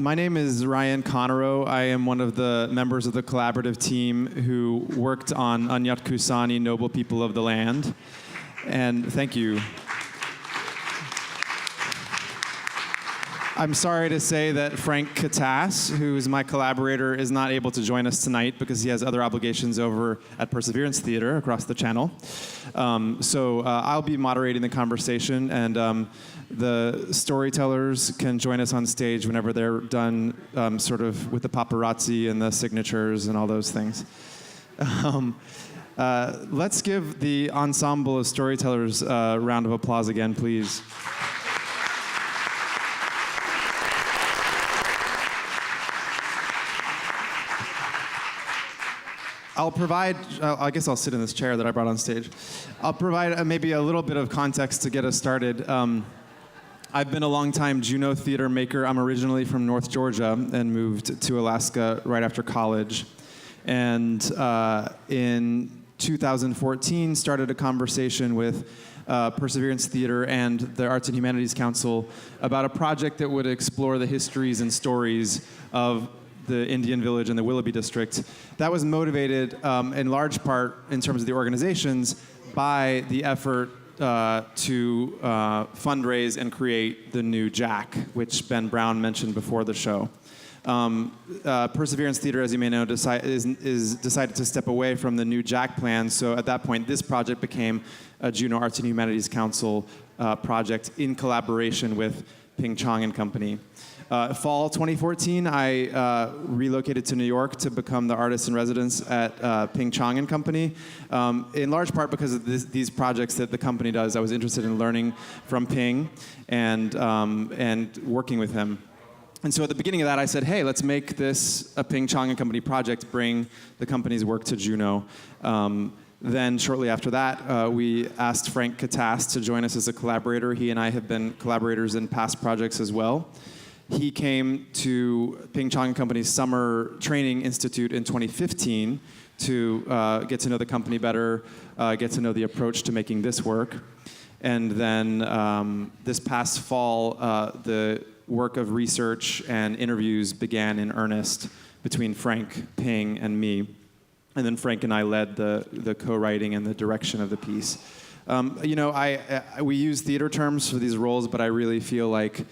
My name is Ryan Conarro. I am one of the members of the collaborative team who worked on Aan Aan Yátx'u Sáani, Noble People of the Land. And thank you. I'm sorry to say that Frank Katasse, who is my collaborator, is not able to join us tonight because he has other obligations over at Perseverance Theater across the channel. So I'll be moderating the conversation, and the storytellers can join us on stage whenever they're done sort of with the paparazzi and the signatures and all those things. Let's give the ensemble of storytellers a round of applause again, please. I'll provide, I guess I'll sit in this chair that I brought on stage. I'll provide maybe a little bit of context to get us started. I've been a long-time Juneau theater maker. I'm originally from North Georgia and moved to Alaska right after college. And in 2014, started a conversation with Perseverance Theater and the Arts and Humanities Council about a project that would explore the histories and stories of the Indian Village and the Willoughby District. That was motivated in large part, in terms of the organizations, by the effort to fundraise and create the new Jack, which Ben Brown mentioned before the show. Perseverance Theater, as you may know, is decided to step away from the new Jack plan, so at that point this project became a Juneau Arts and Humanities Council project in collaboration with Ping Chong and Company. Fall 2014, I relocated to New York to become the artist in residence at Ping Chong and Company. In large part because of these projects that the company does, I was interested in learning from Ping and working with him. And so at the beginning of that, I said, hey, let's make this a Ping Chong and Company project, bring the company's work to Juneau. Then shortly after that, we asked Frank Katasse to join us as a collaborator. He and I have been collaborators in past projects as well. He came to Ping Chong and Company's Summer Training Institute in 2015 to get to know the company better, get to know the approach to making this work. And then this past fall, the work of research and interviews began in earnest between Frank, Ping, and me. And then Frank and I led the co-writing and the direction of the piece. You know, we use theater terms for these roles, but I really feel like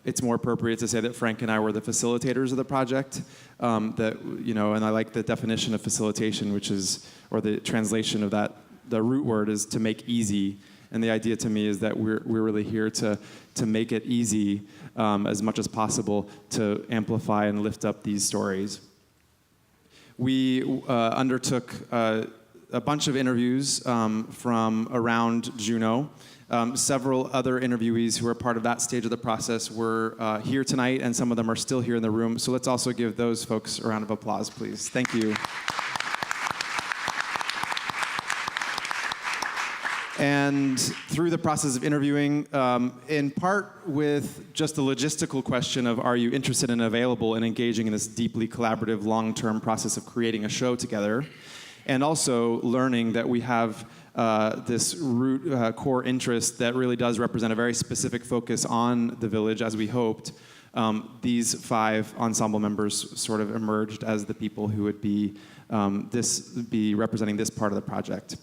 it's more appropriate to say that Frank and I were the facilitators of the project. That, you know, and I like the definition of facilitation, which is, or the translation of that, the root word is to make easy. And the idea to me is that we're really here to make it easy as much as possible to amplify and lift up these stories. We undertook a bunch of interviews from around Juneau. Several other interviewees who were part of that stage of the process were here tonight, and some of them are still here in the room. So let's also give those folks a round of applause, please. Thank you. And through the process of interviewing, in part with just the logistical question of are you interested and available in engaging in this deeply collaborative long-term process of creating a show together, and also learning that we have this root core interest that really does represent a very specific focus on the village, as we hoped. These 5 ensemble members sort of emerged as the people who would be representing this part of the project.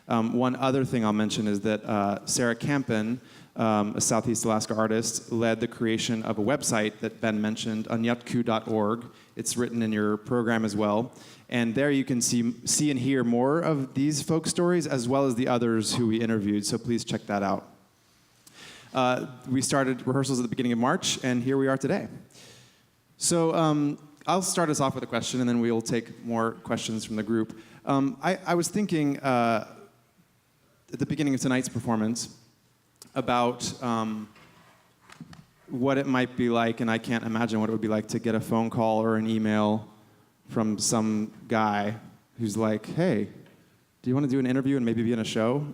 One other thing I'll mention is that Sarah Campen, a Southeast Alaska artist, led the creation of a website that Ben mentioned, aanyatxu.org. It's written in your program as well. And there you can see and hear more of these folk stories as well as the others who we interviewed, so please check that out. We started rehearsals at the beginning of March, and here we are today. So I'll start us off with a question, and then we'll take more questions from the group. I was thinking at the beginning of tonight's performance about what it might be like, and I can't imagine what it would be like to get a phone call or an email from some guy who's like, hey, do you want to do an interview and maybe be in a show?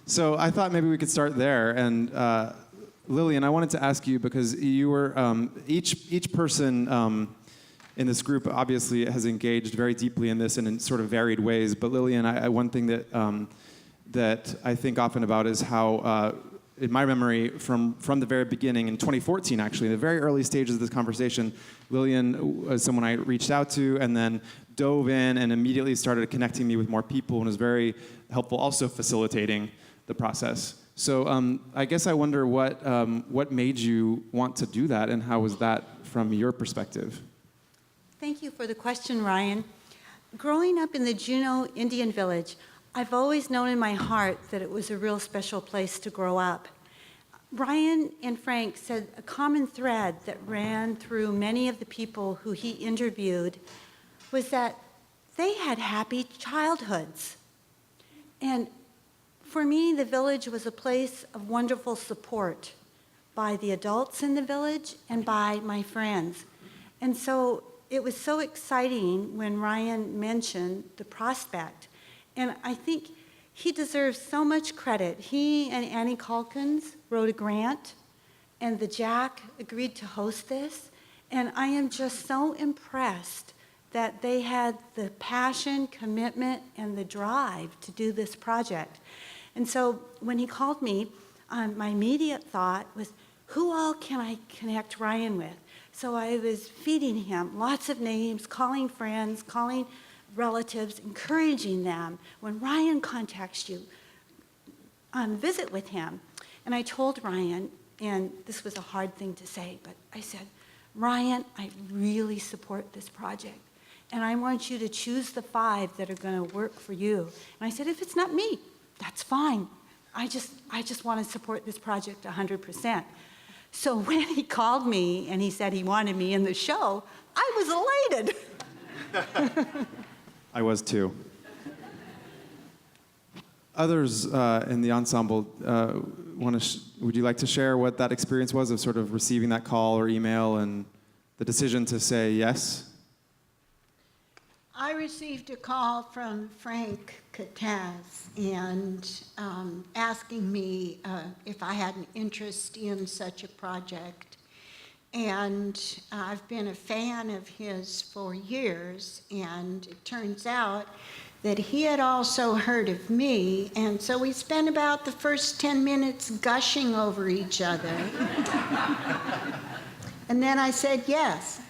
So I thought maybe we could start there. And Lillian, I wanted to ask you, because you were, each person in this group obviously has engaged very deeply in this and in sort of varied ways. But Lillian, one thing that I think often about is how in my memory, from the very beginning, in 2014 actually, in the very early stages of this conversation, Lillian was someone I reached out to and then dove in and immediately started connecting me with more people and was very helpful also facilitating the process. So I guess I wonder what made you want to do that, and how was that from your perspective? Thank you for the question, Ryan. Growing up in the Juneau Indian Village, I've always known in my heart that it was a real special place to grow up. Ryan and Frank said a common thread that ran through many of the people who he interviewed was that they had happy childhoods. And for me, the village was a place of wonderful support by the adults in the village and by my friends. And so it was so exciting when Ryan mentioned the prospect. And I think he deserves so much credit. He and Annie Calkins wrote a grant, and the Jack agreed to host this. And I am just so impressed that they had the passion, commitment, and the drive to do this project. And so when he called me, my immediate thought was, who all can I connect Ryan with? So I was feeding him lots of names, calling friends, calling relatives, encouraging them. When Ryan contacts you, visit with him. And I told Ryan, and this was a hard thing to say, but I said, Ryan, I really support this project. And I want you to choose the 5 that are going to work for you. And I said, if it's not me, that's fine. I just want to support this project 100%. So when he called me and he said he wanted me in the show, I was elated. I was too. Others in the ensemble, would you like to share what that experience was of sort of receiving that call or email and the decision to say yes? I received a call from Frank Katasse and asking me if I had an interest in such a project. And I've been a fan of his for years, and it turns out that he had also heard of me, and so we spent about the first 10 minutes gushing over each other. And then I said yes.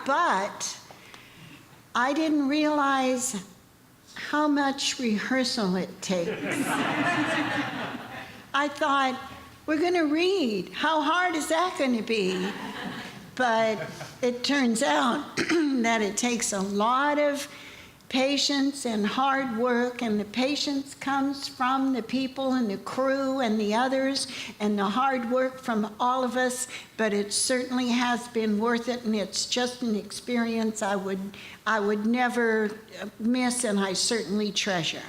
But I didn't realize how much rehearsal it takes. I thought, we're going to read. How hard is that going to be? But it turns out that it takes a lot of patience and hard work, and the patience comes from the people and the crew and the others, and the hard work from all of us, but it certainly has been worth it, and it's just an experience I would never miss, and I certainly treasure.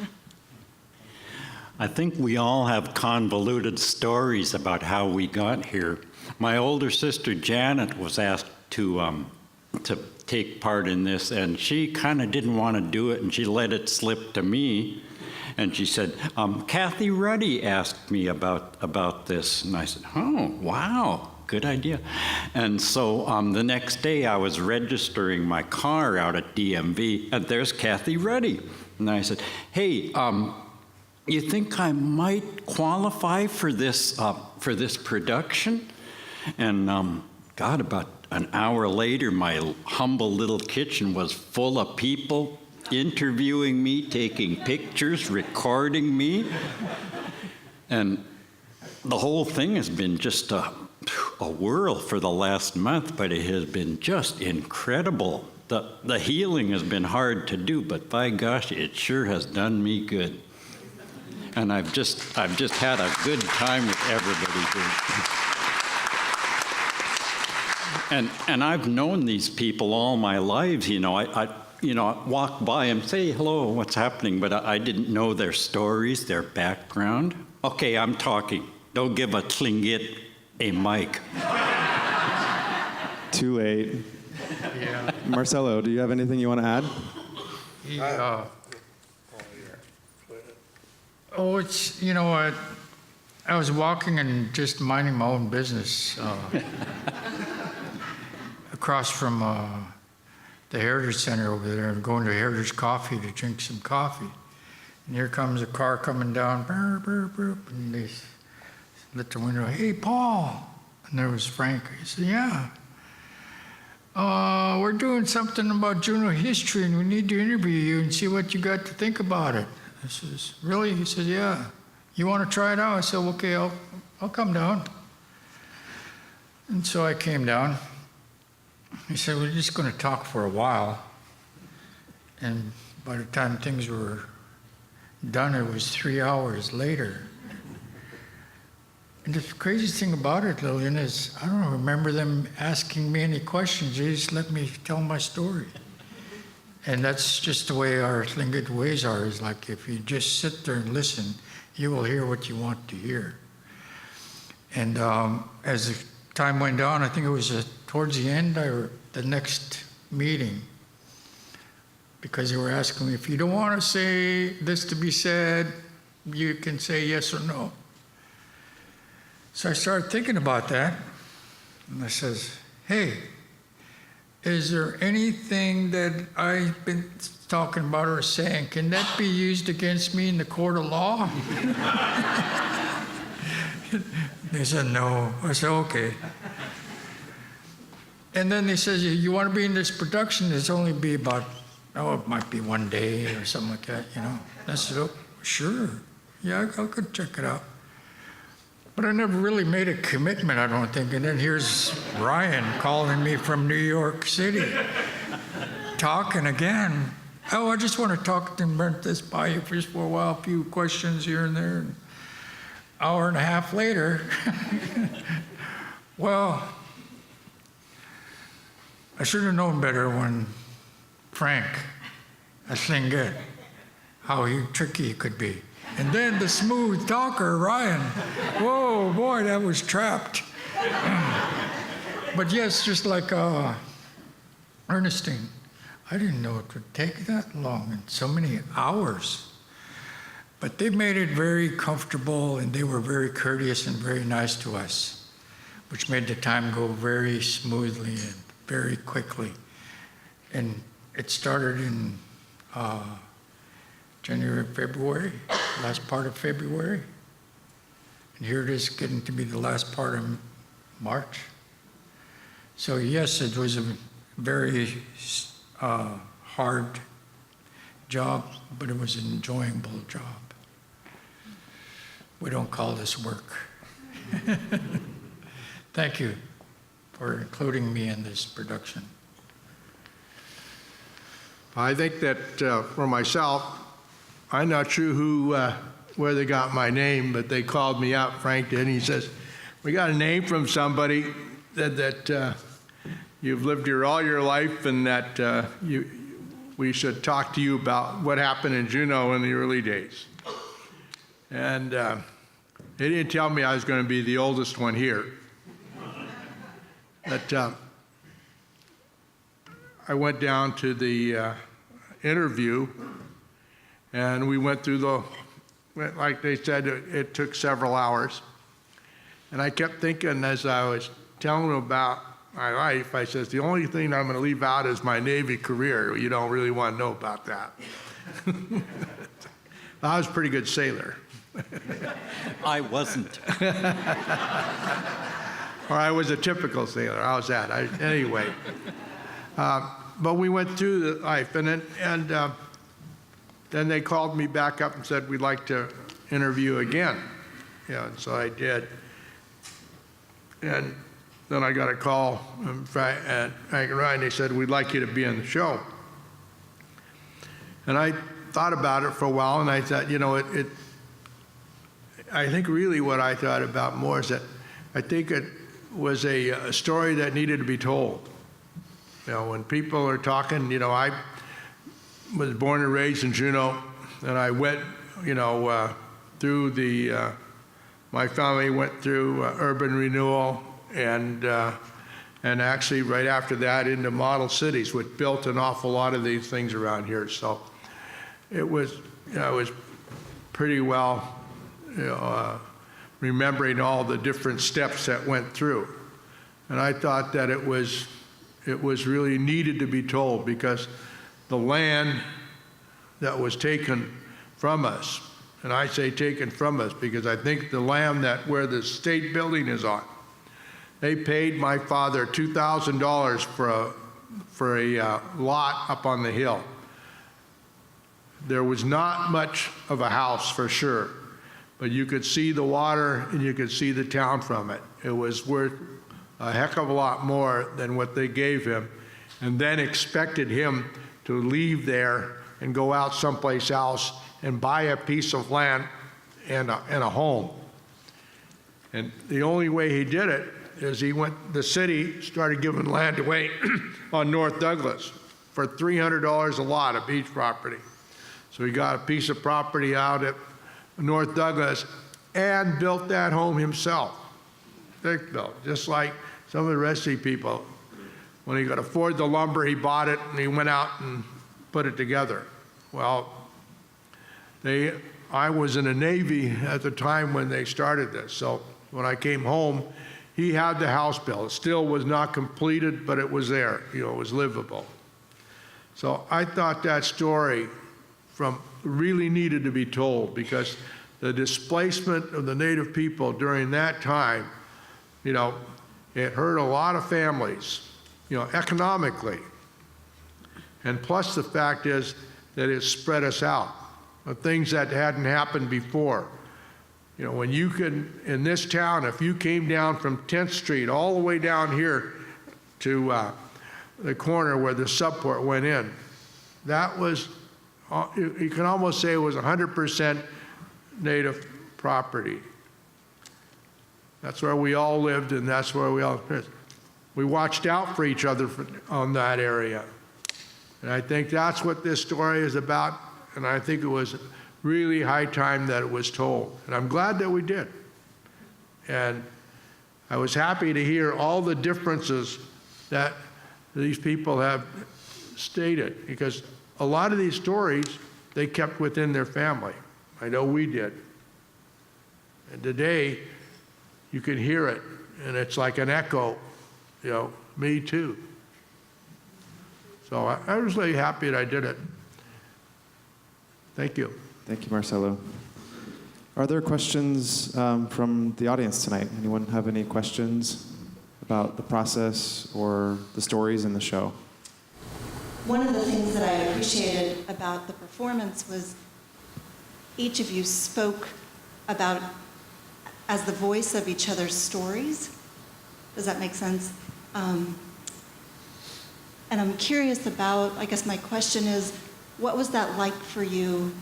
I think we all have convoluted stories about how we got here. My older sister Janet was asked to take part in this, and she kind of didn't want to do it, and she let it slip to me. And she said, Kathy Ruddy asked me about this. And I said, oh, wow, good idea. And so the next day I was registering my car out at DMV, and there's Kathy Ruddy. And I said, hey, you think I might qualify for this production? And God, about an hour later, my humble little kitchen was full of people interviewing me, taking pictures, recording me. And the whole thing has been just a whirl for the last month, but it has been just incredible. The healing has been hard to do, but by gosh, it sure has done me good. And I've just had a good time with everybody here. And I've known these people all my lives. You know, I walk by and say hello, what's happening? But I didn't know their stories, their background. Okay, I'm talking. Don't give a tlingit a mic. Too late. Yeah. Marcelo, do you have anything you want to add? Oh, it's, you know what, I was walking and just minding my own business across from the Heritage Center over there, and going to Heritage Coffee to drink some coffee. And here comes a car coming down, burp, burp, burp, and this lit the window. Hey, Paul. And there was Frank. He said, yeah. We're doing something about Juneau history, and we need to interview you and see what you got to think about it. I says, really? He said, yeah. You want to try it out? I said, okay, I'll come down. And so I came down. He said, we're just going to talk for a while. And by the time things were done, it was 3 hours later. And the craziest thing about it, Lillian, is I don't remember them asking me any questions. They just let me tell my story. And that's just the way our Tlingit ways are, is like if you just sit there and listen, you will hear what you want to hear. And as the time went on, I think it was towards the end, the next meeting, because they were asking me, if you don't want to say this to be said, you can say yes or no. So I started thinking about that, and I says, hey, is there anything that I've been talking about or saying, can that be used against me in the court of law? They said, no. I said, okay. And then they said, you want to be in this production? It's only be about, it might be 1 day or something like that, you know. I said, oh, sure. Yeah, I could check it out. But I never really made a commitment, I don't think. And then here's Ryan calling me from New York City, talking again. Oh, I just want to talk and run this by you just for a while, a few questions here and there. An hour and a half later, well, I should have known better when Frank, a Tlingit, how tricky he could be. And then the smooth talker, Ryan. Whoa, boy, that was trapped. But yes, just like Ernestine, I didn't know it would take that long and so many hours. But they made it very comfortable, and they were very courteous and very nice to us, which made the time go very smoothly and very quickly. And it started in January, February, last part of February. And here it is getting to be the last part of March. So yes, it was a very hard job, but it was an enjoyable job. We don't call this work. Thank you for including me in this production. I think that for myself, I'm not sure where they got my name, but they called me up, Frank did, and he says, we got a name from somebody that you've lived here all your life, and that we should talk to you about what happened in Juneau in the early days. And they didn't tell me I was going to be the oldest one here. But I went down to the interview, and we went through like they said, it took several hours. And I kept thinking as I was telling them about my life, I says, the only thing I'm going to leave out is my Navy career. You don't really want to know about that. I was a pretty good sailor. I wasn't. Or I was a typical sailor. How's that? Anyway. But we went through the life, and then they called me back up and said, we'd like to interview again. Yeah, and so I did. And then I got a call from Frank and Ryan. They said, we'd like you to be in the show. And I thought about it for a while, and I thought, you know, I think really what I thought about more is that I think it was a story that needed to be told. You know, when people are talking, you know, I was born and raised in Juneau, and I went, you know, through my family went through urban renewal, and actually right after that into model cities, which built an awful lot of these things around here. So it was, you know, it was pretty well, you know, remembering all the different steps that went through. And I thought that it was really needed to be told, because the land that was taken from us And I say taken from us because I think the land where the state building is on, they paid my father $2,000 for a lot up on the hill. There was not much of a house for sure, but you could see the water and you could see the town from it. It was worth a heck of a lot more than what they gave him, and then expected him to leave there and go out someplace else and buy a piece of land and a home. And the only way he did it is the city started giving land away on North Douglas for $300 a lot of beach property. So he got a piece of property out at North Douglas and built that home himself. Thick built, just like some of the rest of the people. When he could afford the lumber, he bought it and he went out and put it together. Well, I was in the Navy at the time when they started this. So when I came home, he had the house built. It still was not completed, but it was there. You know, it was livable. So I thought that story really needed to be told, because the displacement of the Native people during that time, you know, it hurt a lot of families, you know, economically. And plus the fact is that it spread us out of things that hadn't happened before. You know, when you can, in this town, if you came down from 10th Street all the way down here to the corner where the subport went in, that was, you can almost say it was 100% Native property. That's where we all lived, and that's where we watched out for each other on that area. And I think that's what this story is about, and I think it was really high time that it was told. And I'm glad that we did. And I was happy to hear all the differences that these people have stated, because a lot of these stories they kept within their family. I know we did. And today, you can hear it, and it's like an echo, you know, me too. So I was really happy that I did it. Thank you. Thank you, Marcelo. Are there questions from the audience tonight? Anyone have any questions about the process or the stories in the show? One of the things that I appreciated about the performance was each of you spoke about as the voice of each other's stories. Does that make sense? And I'm curious about, I guess my question is, what was that like for you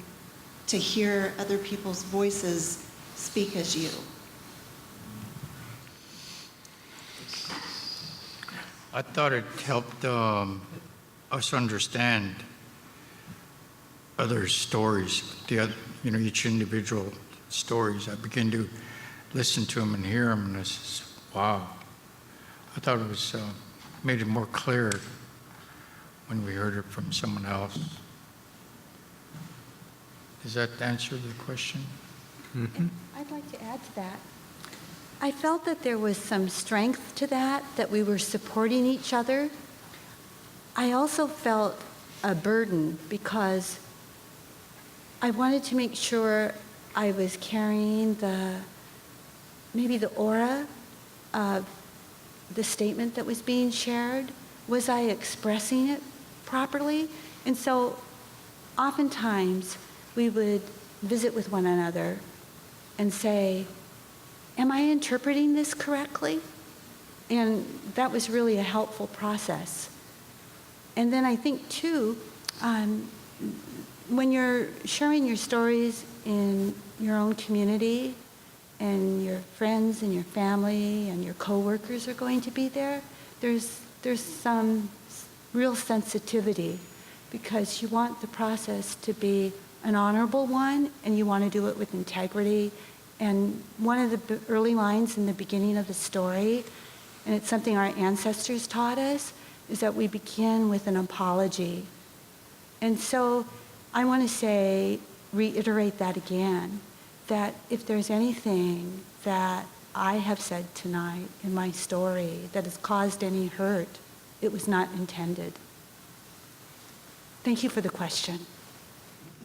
to hear other people's voices speak as you? I thought it helped us understand other stories, each individual stories. I began to listen to them and hear them, and it's just, wow. I thought it was made it more clear when we heard it from someone else. Does that answer the question? And I'd like to add to that. I felt that there was some strength to that we were supporting each other. I also felt a burden because I wanted to make sure I was carrying maybe the aura of the statement that was being shared. Was I expressing it properly? And so oftentimes we would visit with one another and say, am I interpreting this correctly? And that was really a helpful process. And then I think too, when you're sharing your stories in your own community and your friends and your family and your coworkers are going to be there, there's some real sensitivity because you want the process to be an honorable one and you want to do it with integrity. And one of the early lines in the beginning of the story, and it's something our ancestors taught us, is that we begin with an apology. And so I want to reiterate that again, that if there's anything that I have said tonight in my story that has caused any hurt, it was not intended. Thank you for the question.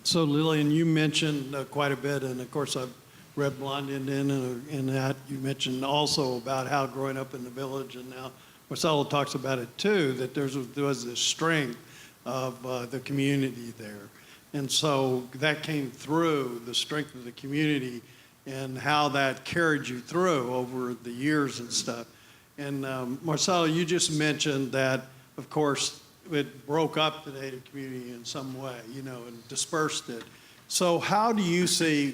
So Lillian, you mentioned quite a bit, and of course I've read Blonde Indian and that. You mentioned also about how growing up in the village, and now Marcelo talks about it too, that there was this strength of the community there. And so that came through, the strength of the community and how that carried you through over the years and stuff. And Marcelo, you just mentioned that, of course, it broke up the Native community in some way, you know, and dispersed it. So how do you see,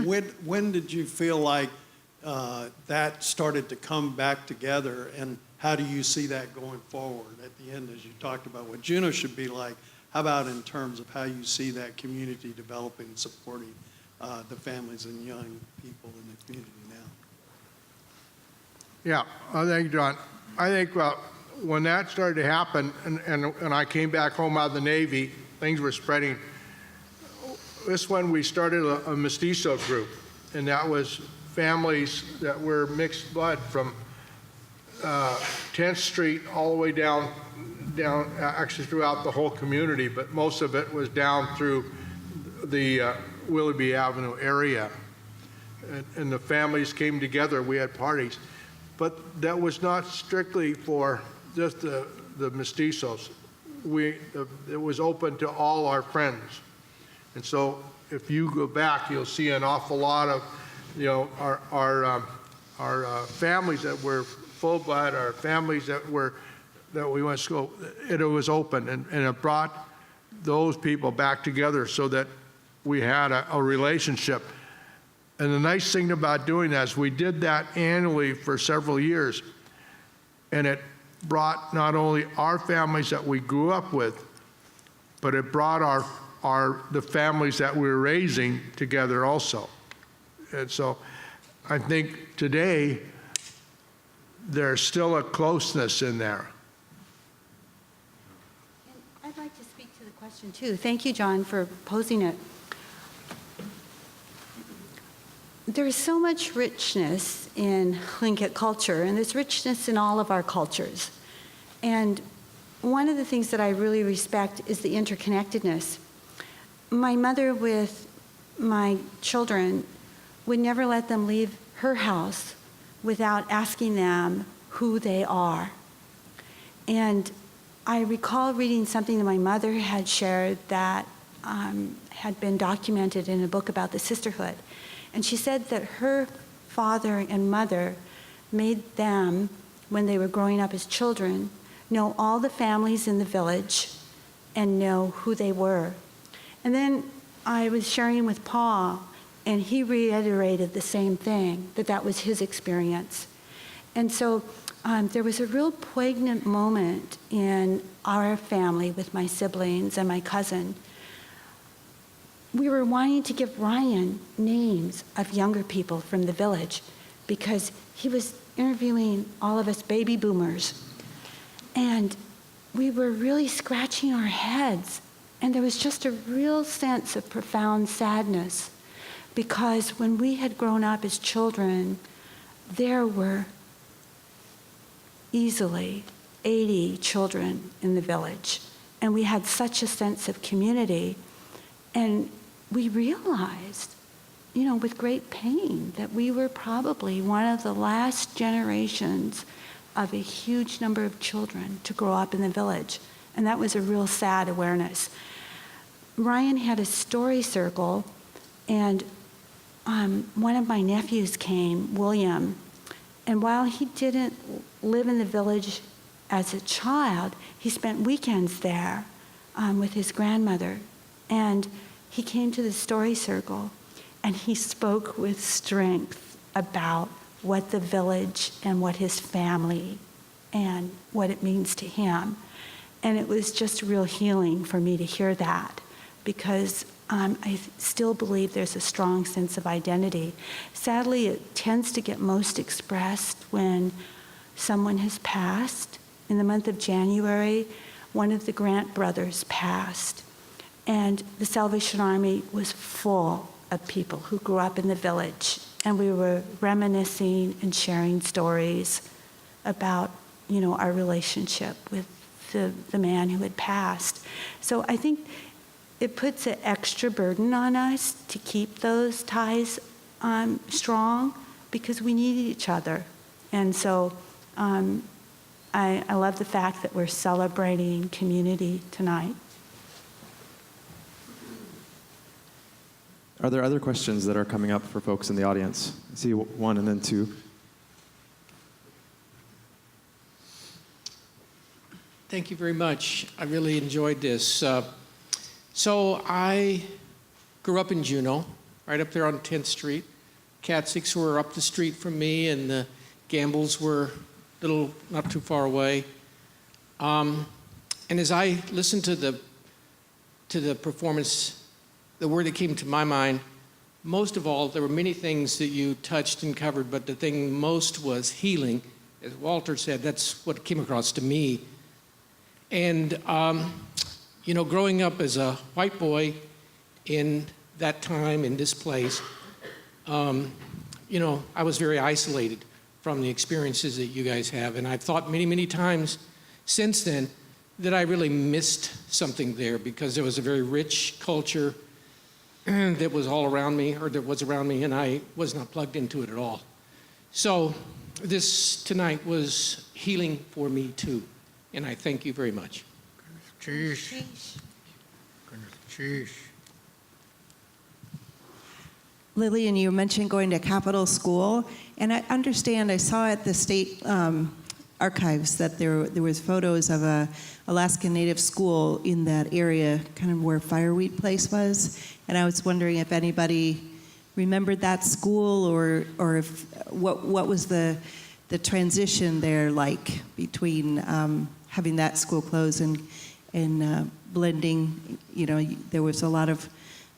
when did you feel like that started to come back together, and how do you see that going forward at the end, as you talked about what Juneau should be like? How about in terms of how you see that community developing and supporting the families and young people in the community now? Yeah, I think, John, I think when that started to happen, and I came back home out of the Navy, things were spreading. This when we started a mestizo group, and that was families that were mixed blood from 10th Street all the way down actually throughout the whole community, but most of it was down through the Willoughby Avenue area. And the families came together, we had parties. But that was not strictly for just the mestizos. It was open to all our friends. And so if you go back, you'll see an awful lot of, you know, our families that were full blood, our families that we went to school. It was open, and it brought those people back together so that we had a relationship. And the nice thing about doing that is we did that annually for several years, and it brought not only our families that we grew up with, but it brought the families that we were raising together also. And so I think today there's still a closeness in there. And I'd like to speak to the question too. Thank you, John, for posing it. There's so much richness in Tlingit culture, and there's richness in all of our cultures. And one of the things that I really respect is the interconnectedness. My mother with my children would never let them leave her house without asking them who they are. And I recall reading something that my mother had shared that had been documented in a book about the sisterhood. And she said that her father and mother made them, when they were growing up as children, know all the families in the village and know who they were. And then I was sharing with Paul, and he reiterated the same thing, that was his experience. And so there was a real poignant moment in our family with my siblings and my cousin. We were wanting to give Ryan names of younger people from the village because he was interviewing all of us baby boomers. And we were really scratching our heads. And there was just a real sense of profound sadness because when we had grown up as children, there were easily 80 children in the village. And we had such a sense of community. And we realized, you know, with great pain that we were probably one of the last generations of a huge number of children to grow up in the village. And that was a real sad awareness. Ryan had a story circle, and one of my nephews came, William, and while he didn't live in the village as a child, he spent weekends there with his grandmother. And he came to the story circle, and he spoke with strength about what the village and what his family and what it means to him. And it was just real healing for me to hear that, because I still believe there's a strong sense of identity. Sadly, it tends to get most expressed when someone has passed. In the month of January, one of the Grant brothers passed. And the Salvation Army was full of people who grew up in the village. And we were reminiscing and sharing stories about, you know, our relationship with the man who had passed. So I think it puts an extra burden on us to keep those ties strong because we need each other. And so I love the fact that we're celebrating community tonight. Are there other questions that are coming up for folks in the audience? I see one and then two. Thank you very much. I really enjoyed this. So I grew up in Juneau, right up there on 10th Street. Catsicks were up the street from me, and the Gambles were a little not too far away. And as I listened to the performance, the word that came to my mind, most of all, there were many things that you touched and covered, but the thing most was healing. As Walter said, that's what came across to me. And, you know, growing up as a white boy in that time, in this place, you know, I was very isolated from the experiences that you guys have. And I've thought many, many times since then that I really missed something there because there was a very rich culture that was all around me, or that was around me, and I was not plugged into it at all. So this tonight was healing for me too, and I thank you very much. Sheesh. Sheesh. Lillian, you mentioned going to Capitol School, and I understand, I saw at the state archives that there was photos of a Alaskan Native school in that area, kind of where Fireweed Place was, and I was wondering if anybody remembered that school, or if what was the transition there like between having that school close and blending. You know, there was a lot of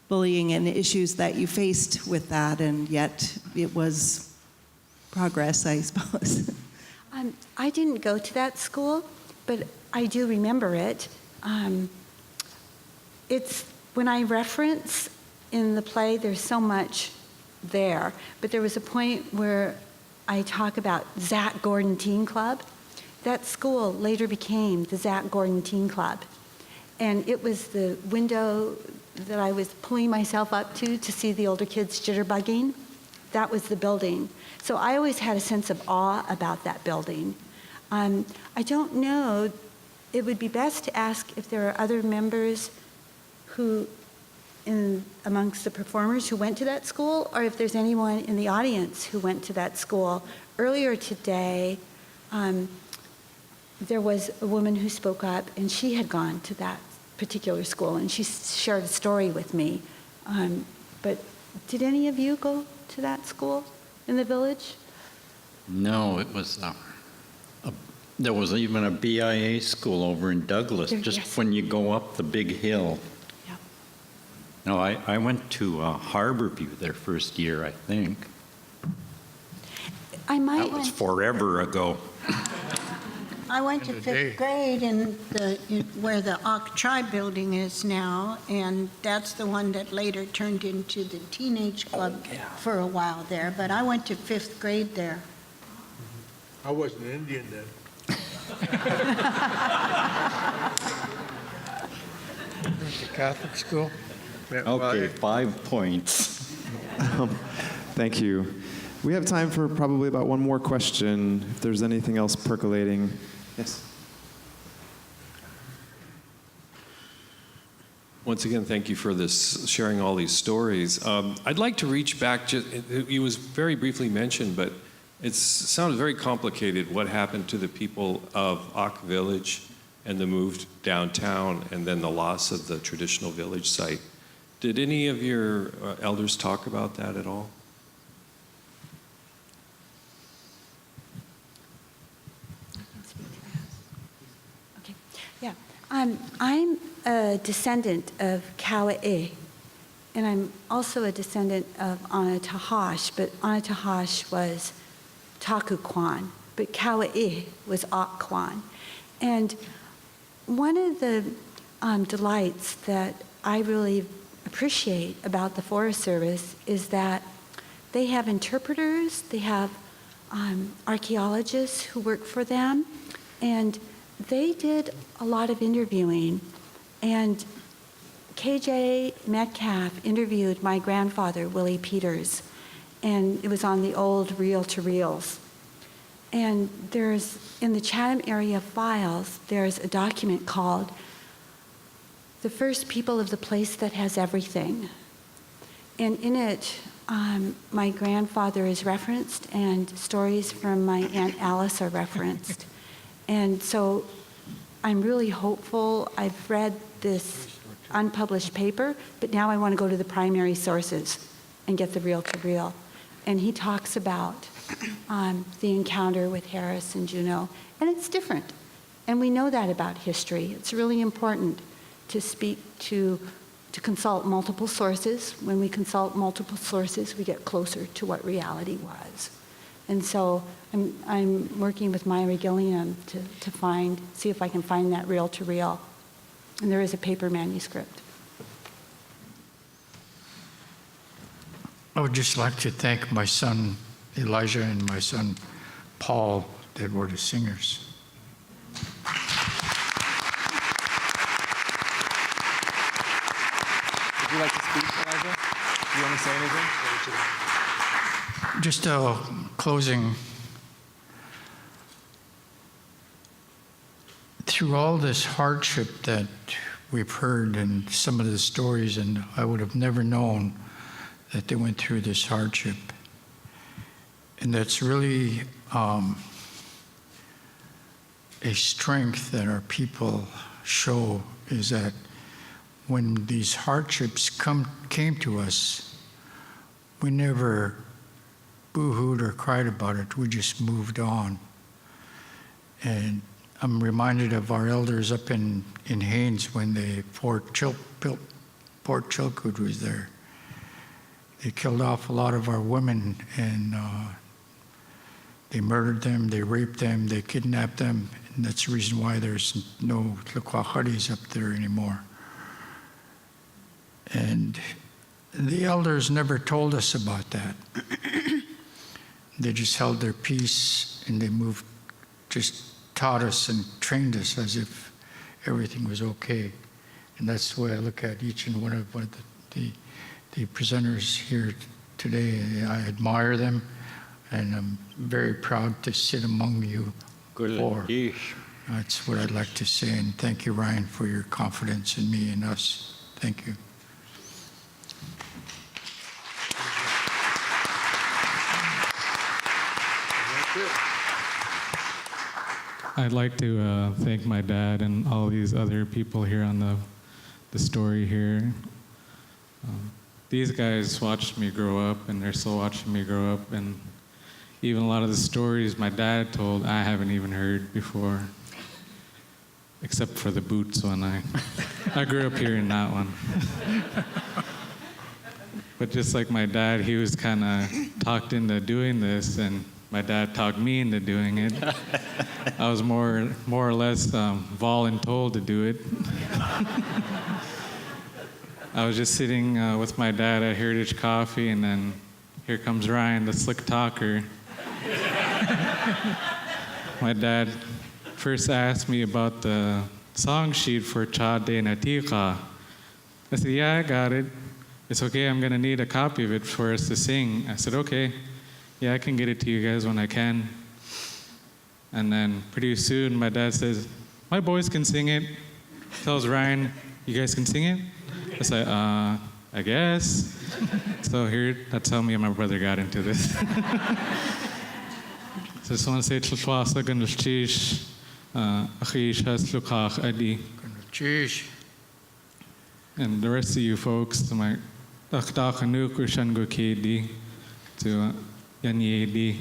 bullying and issues that you faced with that, and yet it was progress, I suppose. I didn't go to that school, but I do remember it. It's when I reference in the play, there's so much there, but there was a point where I talk about Zach Gordon Teen Club. That school later became the Zach Gordon Teen Club, and it was the window that I was pulling myself up to see the older kids jitterbugging. That was the building. So I always had a sense of awe about that building. I don't know, it would be best to ask if there are other members who, amongst the performers who went to that school, or if there's anyone in the audience who went to that school. Earlier today, there was a woman who spoke up, and she had gone to that particular school, and she shared a story with me. But did any of you go to that school in the village? No, it was, there was even a BIA school over in Douglas, just yes. when you go up the big hill. Yep. No, I went to Harborview their first year, I think. I might That was forever ago. I went to fifth grade in where the Auk Tribe building is now, and that's the one that later turned into the teenage club for a while there. But I went to fifth grade there. I was an Indian then. The Catholic school? Yeah, well, Okay, 5 points. Thank you. We have time for probably about one more question, if there's anything else percolating. Yes? Once again, thank you for this, sharing all these stories. I'd like to reach back, it was very briefly mentioned, but it sounded very complicated what happened to the people of Auk Village and the move downtown and then the loss of the traditional village site. Did any of your elders talk about that at all? Okay. Yeah. I'm a descendant of Kauai, and I'm also a descendant of Anatahash, but Anatahash was Takuquan, but Kauai was Akquan. And one of the delights that I really appreciate about the Forest Service is that they have interpreters, they have archaeologists who work for them, and they did a lot of interviewing. And KJ Metcalf interviewed my grandfather, Willie Peters, and it was on the old reel-to-reels. And there's, in the Chatham area files, there's a document called The First People of the Place That Has Everything. And in it, my grandfather is referenced, and stories from my Aunt Alice are referenced. And so I'm really hopeful. I've read this unpublished paper, but now I want to go to the primary sources and get the reel-to-reel. And he talks about the encounter with Harris and Juneau, and it's different. And we know that about history. It's really important to consult multiple sources. When we consult multiple sources, we get closer to what reality was. And so I'm working with Myra Gilliam to see if I can find that reel-to-reel. And there is a paper manuscript. I would just like to thank my son Elijah and my son Paul that were the singers. Would you like to speak, Elijah? Do you want to say anything? Just a closing. Through all this hardship that we've heard and some of the stories, and I would have never known that they went through this hardship. And that's really a strength that our people show, is that when these hardships came to us, we never boo-hooed or cried about it. We just moved on. And I'm reminded of our elders up in Haines when Fort Chilkoot was there. They killed off a lot of our women, and they murdered them, they raped them, they kidnapped them, and that's the reason why there's no Tlaquaharis up there anymore. And the elders never told us about that. They just held their peace, and they just taught us and trained us as if everything was okay. And that's the way I look at each and one of the presenters here today. I admire them, and I'm very proud to sit among you. That's what I'd like to say, and thank you, Ryan, for your confidence in me and us. Thank you. I'd like to thank my dad and all these other people here on the story here. These guys watched me grow up, and they're still watching me grow up, and even a lot of the stories my dad told, I haven't even heard before, except for the boots one. I grew up hearing that one. But just like my dad, he was kind of talked into doing this, and my dad talked me into doing it. I was more or less voluntold to do it. I was just sitting with my dad at Heritage Coffee, and then here comes Ryan, the slick talker. My dad first asked me about the song sheet for Cha De Natika. I said, yeah, I got it. It's okay, I'm gonna need a copy of it for us to sing. I said, okay. Yeah, I can get it to you guys when I can. And then pretty soon my dad says, my boys can sing it. Tells Ryan, you guys can sing it? I said, I guess. So that's how me and my brother got into this. So I just want to say, and the rest of you folks, to my to Yanyedi,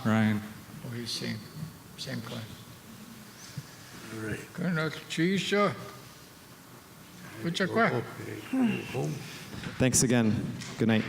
Ryan. Oh, he's same class. All right. Thanks again. Good night.